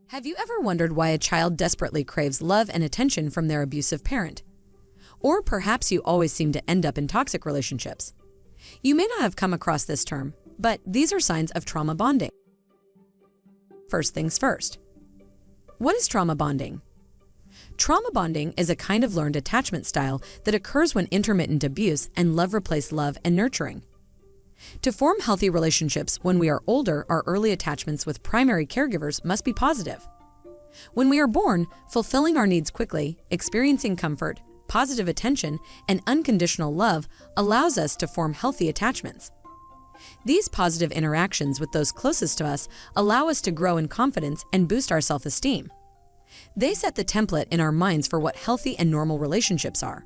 Have you ever wondered why a child desperately craves love and attention from their abusive parent? Or perhaps you always seem to end up in toxic relationships. You may not have come across this term, but these are signs of trauma bonding. First things first. What is trauma bonding? Trauma bonding is a kind of learned attachment style that occurs when intermittent abuse and love replace love and nurturing. To form healthy relationships when we are older, our early attachments with primary caregivers must be positive. When we are born, fulfilling our needs quickly, experiencing comfort, positive attention, and unconditional love allows us to form healthy attachments. These positive interactions with those closest to us allow us to grow in confidence and boost our self-esteem. They set the template in our minds for what healthy and normal relationships are.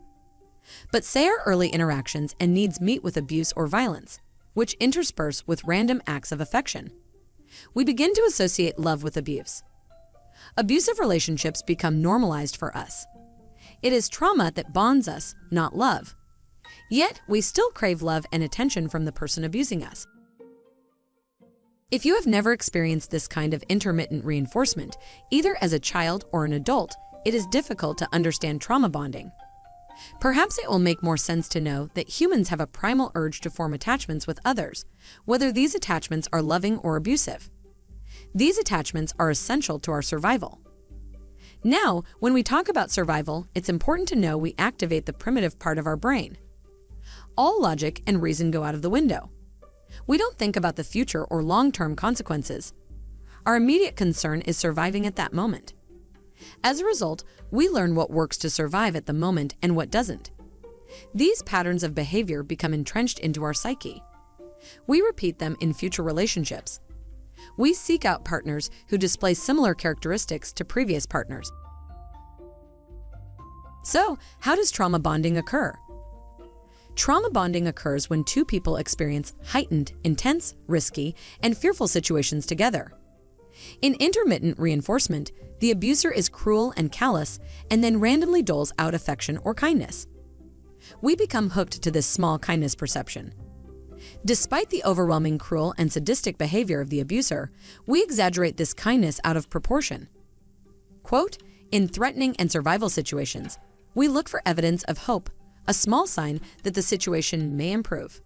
But say our early interactions and needs meet with abuse or violence, which intersperse with random acts of affection. We begin to associate love with abuse. Abusive relationships become normalized for us. It is trauma that bonds us, not love. Yet, we still crave love and attention from the person abusing us. If you have never experienced this kind of intermittent reinforcement, either as a child or an adult, it is difficult to understand trauma bonding. Perhaps it will make more sense to know that humans have a primal urge to form attachments with others, whether these attachments are loving or abusive. These attachments are essential to our survival. Now, when we talk about survival, it's important to know we activate the primitive part of our brain. All logic and reason go out of the window. We don't think about the future or long-term consequences. Our immediate concern is surviving at that moment. As a result, we learn what works to survive at the moment and what doesn't. These patterns of behavior become entrenched into our psyche. We repeat them in future relationships. We seek out partners who display similar characteristics to previous partners. So, how does trauma bonding occur? Trauma bonding occurs when two people experience heightened, intense, risky, and fearful situations together. In intermittent reinforcement, the abuser is cruel and callous and then randomly doles out affection or kindness. We become hooked to this small kindness perception. Despite the overwhelming cruel and sadistic behavior of the abuser, we exaggerate this kindness out of proportion. Quote, in threatening and survival situations, we look for evidence of hope, a small sign that the situation may improve.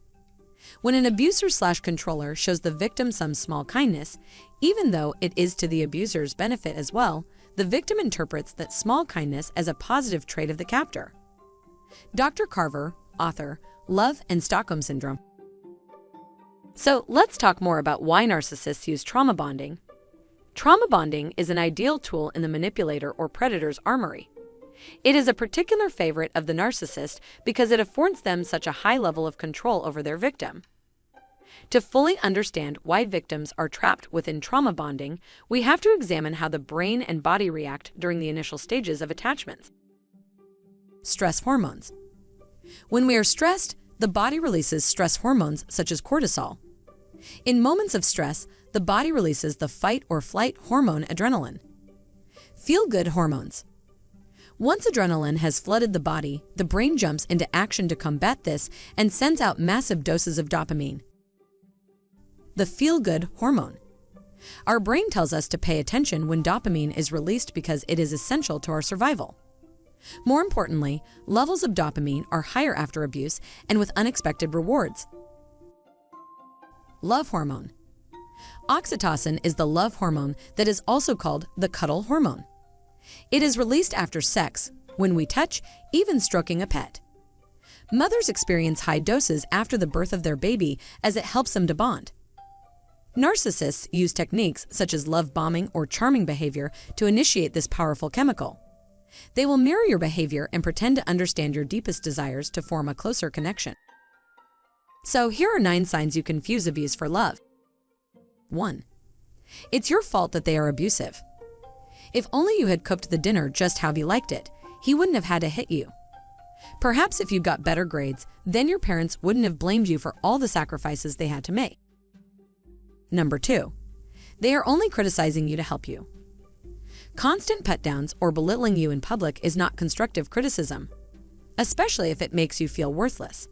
When an abuser/controller shows the victim some small kindness, even though it is to the abuser's benefit as well, the victim interprets that small kindness as a positive trait of the captor. Dr. Carver, author, Love and Stockholm Syndrome. So let's talk more about why narcissists use trauma bonding. Trauma bonding is an ideal tool in the manipulator or predator's armory. It is a particular favorite of the narcissist because it affords them such a high level of control over their victim. To fully understand why victims are trapped within trauma bonding, we have to examine how the brain and body react during the initial stages of attachments. Stress hormones. When we are stressed, the body releases stress hormones such as cortisol. In moments of stress, the body releases the fight or flight hormone adrenaline. Feel-good hormones. Once adrenaline has flooded the body, the brain jumps into action to combat this and sends out massive doses of dopamine, the feel-good hormone. Our brain tells us to pay attention when dopamine is released because it is essential to our survival. More importantly, levels of dopamine are higher after abuse and with unexpected rewards. Love hormone. Oxytocin is the love hormone that is also called the cuddle hormone. It is released after sex, when we touch, even stroking a pet. Mothers experience high doses after the birth of their baby as it helps them to bond. Narcissists use techniques such as love bombing or charming behavior to initiate this powerful chemical. They will mirror your behavior and pretend to understand your deepest desires to form a closer connection. So here are 9 signs you confuse abuse for love. 1. It's your fault that they are abusive. If only you had cooked the dinner just how he liked it, he wouldn't have had to hit you. Perhaps if you got better grades, then your parents wouldn't have blamed you for all the sacrifices they had to make. Number 2. They are only criticizing you to help you. Constant put-downs or belittling you in public is not constructive criticism, especially if it makes you feel worthless.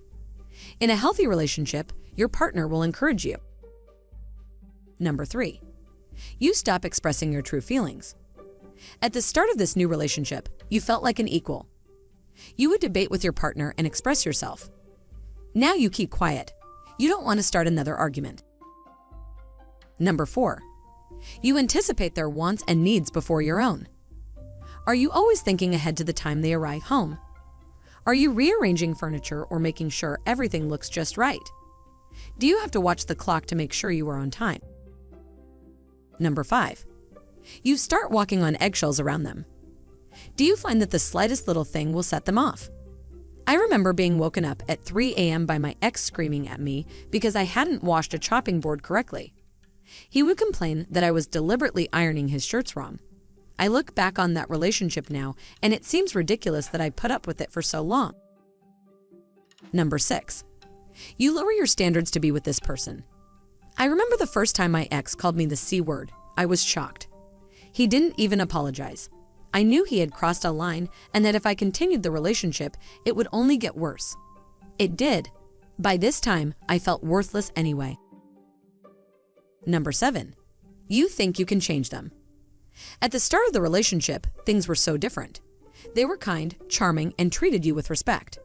In a healthy relationship, your partner will encourage you. Number 3. You stop expressing your true feelings. At the start of this new relationship, you felt like an equal. You would debate with your partner and express yourself. Now you keep quiet. You don't want to start another argument. Number 4. You anticipate their wants and needs before your own. Are you always thinking ahead to the time they arrive home? Are you rearranging furniture or making sure everything looks just right? Do you have to watch the clock to make sure you are on time? Number 5. You start walking on eggshells around them. Do you find that the slightest little thing will set them off? I remember being woken up at 3 a.m. by my ex screaming at me because I hadn't washed a chopping board correctly. He would complain that I was deliberately ironing his shirts wrong. I look back on that relationship now, and it seems ridiculous that I put up with it for so long. Number 6. You lower your standards to be with this person. I remember the first time my ex called me the C word. I was shocked. He didn't even apologize. I knew he had crossed a line and that if I continued the relationship, it would only get worse. It did. By this time, I felt worthless anyway. Number 7. You think you can change them. At the start of the relationship, things were so different. They were kind, charming, and treated you with respect.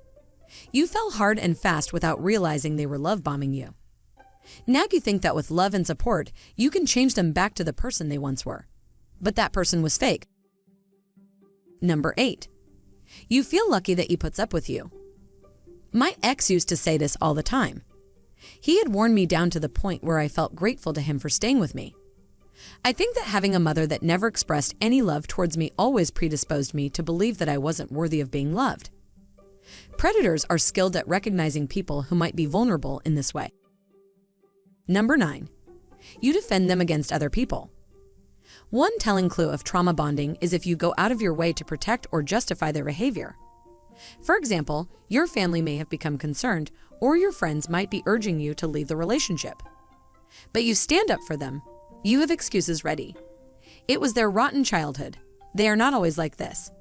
You fell hard and fast without realizing they were love-bombing you. Now you think that with love and support, you can change them back to the person they once were. But that person was fake. Number 8. You feel lucky that he puts up with you. My ex used to say this all the time. He had worn me down to the point where I felt grateful to him for staying with me. I think that having a mother that never expressed any love towards me always predisposed me to believe that I wasn't worthy of being loved. Predators are skilled at recognizing people who might be vulnerable in this way. Number 9. You defend them against other people. One telling clue of trauma bonding is if you go out of your way to protect or justify their behavior. For example, your family may have become concerned, or your friends might be urging you to leave the relationship. But you stand up for them. You have excuses ready. It was their rotten childhood. They are not always like this.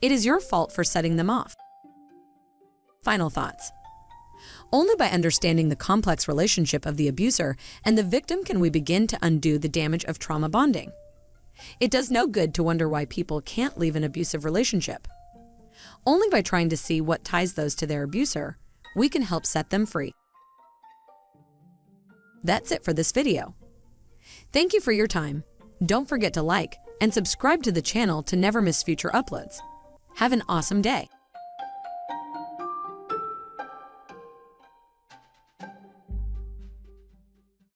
It is your fault for setting them off. Final thoughts. Only by understanding the complex relationship of the abuser and the victim can we begin to undo the damage of trauma bonding. It does no good to wonder why people can't leave an abusive relationship. Only by trying to see what ties those to their abuser, we can help set them free. That's it for this video. Thank you for your time. Don't forget to like and subscribe to the channel to never miss future uploads. Have an awesome day.